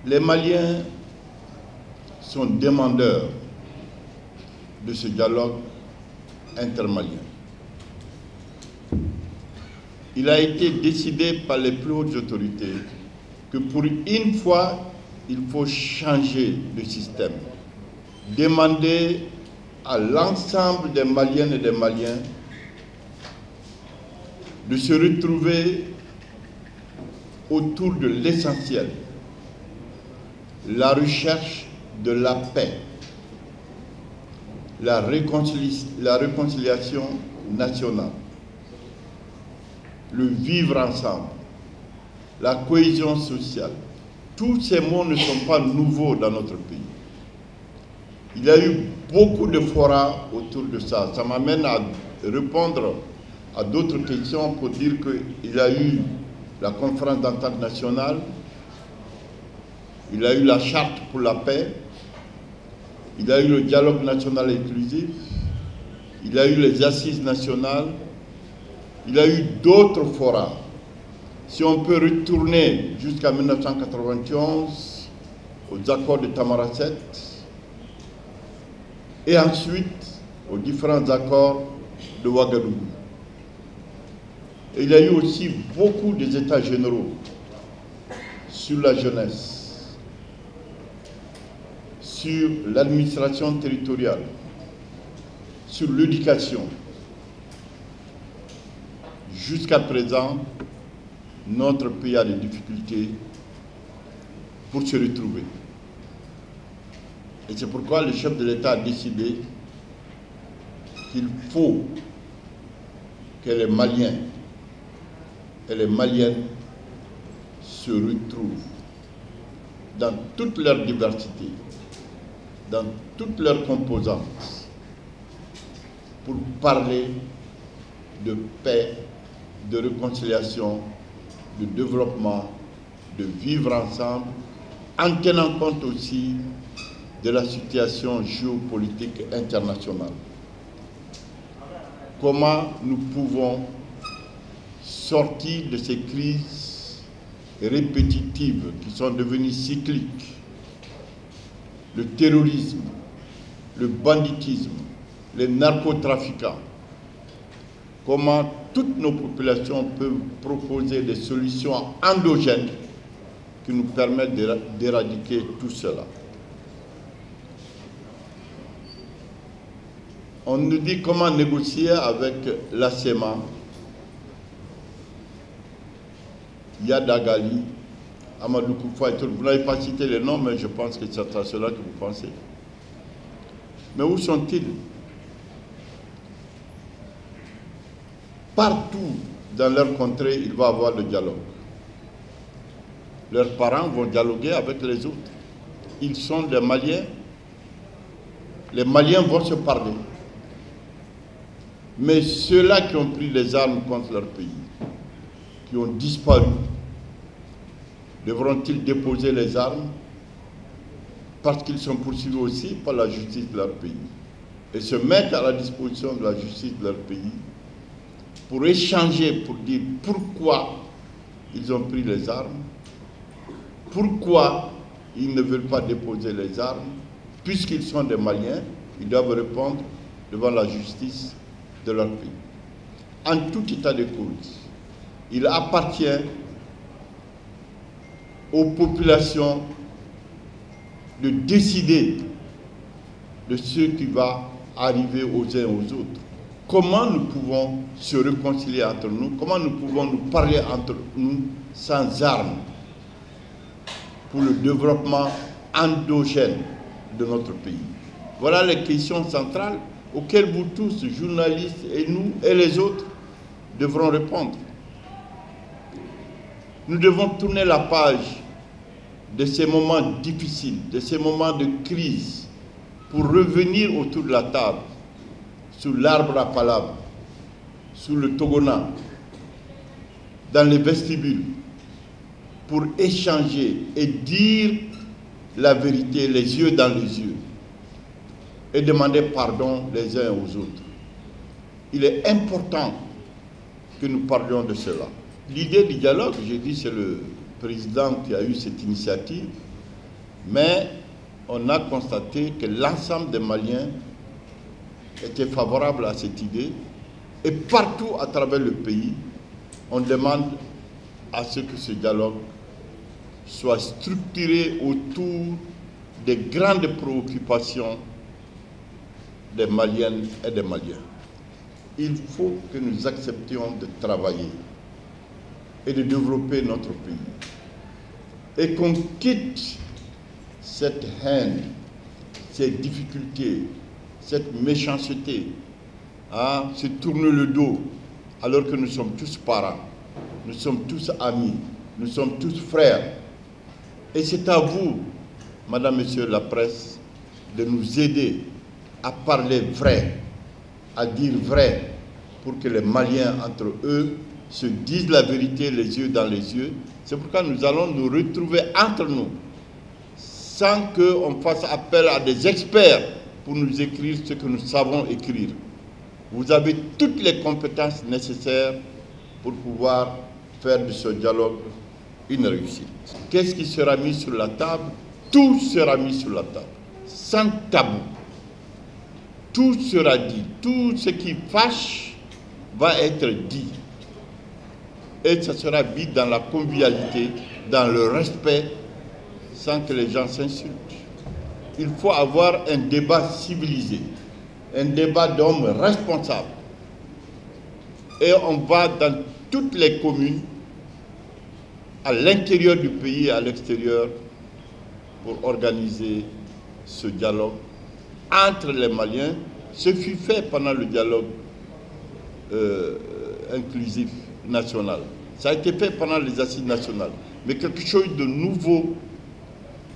Les Maliens sont demandeurs de ce dialogue intermalien. Il a été décidé par les plus hautes autorités que pour une fois, il faut changer de système. Demander à l'ensemble des Maliennes et des Maliens de se retrouver autour de l'essentiel, la recherche de la paix, la réconciliation nationale, le vivre ensemble, la cohésion sociale. Tous ces mots ne sont pas nouveaux dans notre pays. Il y a eu beaucoup de forats autour de ça. Ça m'amène à répondre à d'autres questions pour dire qu'il y a eu la conférence d'entente nationale, il y a eu la charte pour la paix, il y a eu le dialogue national inclusif, il y a eu les assises nationales, il y a eu d'autres forats. Si on peut retourner jusqu'à 1991, aux accords de Tamaracet, et ensuite aux différents accords de Ouagadougou. Et il y a eu aussi beaucoup des états généraux sur la jeunesse, sur l'administration territoriale, sur l'éducation. Jusqu'à présent, notre pays a des difficultés pour se retrouver. Et c'est pourquoi le chef de l'État a décidé qu'il faut que les Maliens et les Maliennes se retrouvent dans toute leur diversité, dans toutes leurs composantes, pour parler de paix, de réconciliation, de développement, de vivre ensemble, en tenant compte aussi de la situation géopolitique internationale. Comment nous pouvons sortir de ces crises répétitives qui sont devenues cycliques, le terrorisme, le banditisme, les narcotrafiquants. Comment toutes nos populations peuvent proposer des solutions endogènes qui nous permettent d'éradiquer tout cela. On nous dit comment négocier avec la SEMA, Yadagali, Amadou Koufa et tout. Vous n'avez pas cité les noms, mais je pense que c'est à cela que vous pensez. Mais où sont-ils? Partout dans leur contrée, il va y avoir le dialogue. Leurs parents vont dialoguer avec les autres. Ils sont des Maliens. Les Maliens vont se parler. Mais ceux-là qui ont pris les armes contre leur pays, qui ont disparu, devront-ils déposer les armes parce qu'ils sont poursuivis aussi par la justice de leur pays et se mettre à la disposition de la justice de leur pays pour échanger, pour dire pourquoi ils ont pris les armes, pourquoi ils ne veulent pas déposer les armes, puisqu'ils sont des Maliens, ils doivent répondre devant la justice de leur pays. En tout état de cause, il appartient aux populations de décider de ce qui va arriver aux uns et aux autres. Comment nous pouvons se réconcilier entre nous? Comment nous pouvons nous parler entre nous sans armes pour le développement endogène de notre pays? Voilà les questions centrales auxquelles vous tous, journalistes et nous et les autres, devrons répondre. Nous devons tourner la page de ces moments difficiles, de ces moments de crise, pour revenir autour de la table, sous l'arbre à palabre, sous le togona, dans les vestibules, pour échanger et dire la vérité, les yeux dans les yeux, et demander pardon les uns aux autres. Il est important que nous parlions de cela. L'idée du dialogue, j'ai dit, c'est le président qui a eu cette initiative, Mais on a constaté que l'ensemble des Maliens étaient favorables à cette idée. Et partout à travers le pays, on demande à ce que ce dialogue soit structuré autour des grandes préoccupations des Maliennes et des Maliens. Il faut que nous acceptions de travailler et de développer notre pays. Et qu'on quitte cette haine, ces difficultés, cette méchanceté, se tourner le dos alors que nous sommes tous parents, nous sommes tous amis, nous sommes tous frères. Et c'est à vous, Madame, Monsieur la presse, de nous aider à parler vrai, à dire vrai, pour que les Maliens entre eux se disent la vérité les yeux dans les yeux. C'est pourquoi nous allons nous retrouver entre nous, sans qu'on fasse appel à des experts pour nous écrire ce que nous savons écrire. Vous avez toutes les compétences nécessaires pour pouvoir faire de ce dialogue une réussite. Qu'est-ce qui sera mis sur la table? Tout sera mis sur la table, sans tabou. Tout sera dit. Tout ce qui fâche va être dit. Et ça sera dit dans la convivialité, dans le respect, sans que les gens s'insultent. Il faut avoir un débat civilisé, un débat d'hommes responsables. Et on va dans toutes les communes, à l'intérieur du pays et à l'extérieur, pour organiser ce dialogue entre les Maliens. Ce fut fait pendant le dialogue inclusif national. Ça a été fait pendant les assises nationales. Mais quelque chose de nouveau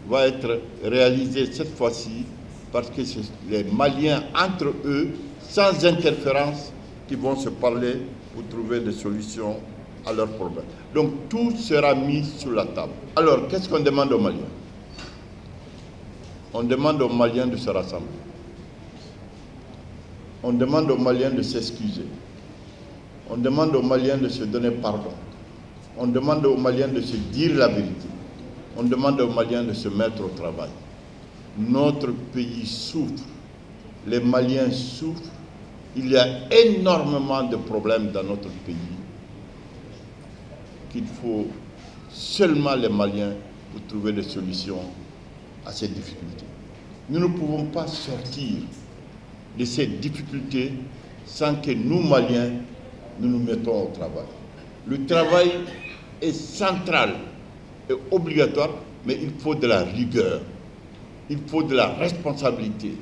va être réalisé cette fois-ci, parce que c'est les Maliens entre eux, sans interférence, qui vont se parler pour trouver des solutions à leurs problèmes. Donc tout sera mis sur la table. Alors, qu'est-ce qu'on demande aux Maliens? On demande aux Maliens de se rassembler. On demande aux Maliens de s'excuser. On demande aux Maliens de se donner pardon. On demande aux Maliens de se dire la vérité. On demande aux Maliens de se mettre au travail. Notre pays souffre. Les Maliens souffrent. Il y a énormément de problèmes dans notre pays qu'il faut seulement les Maliens pour trouver des solutions à ces difficultés. Nous ne pouvons pas sortir de ces difficultés sans que nous, Maliens, nous nous mettons au travail. Le travail est central et obligatoire, mais il faut de la rigueur, il faut de la responsabilité,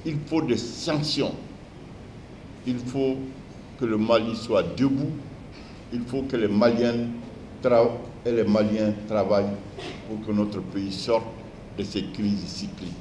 il faut des sanctions, il faut que le Mali soit debout, il faut que les Maliennes et les Maliens travaillent pour que notre pays sorte de ces crises cycliques.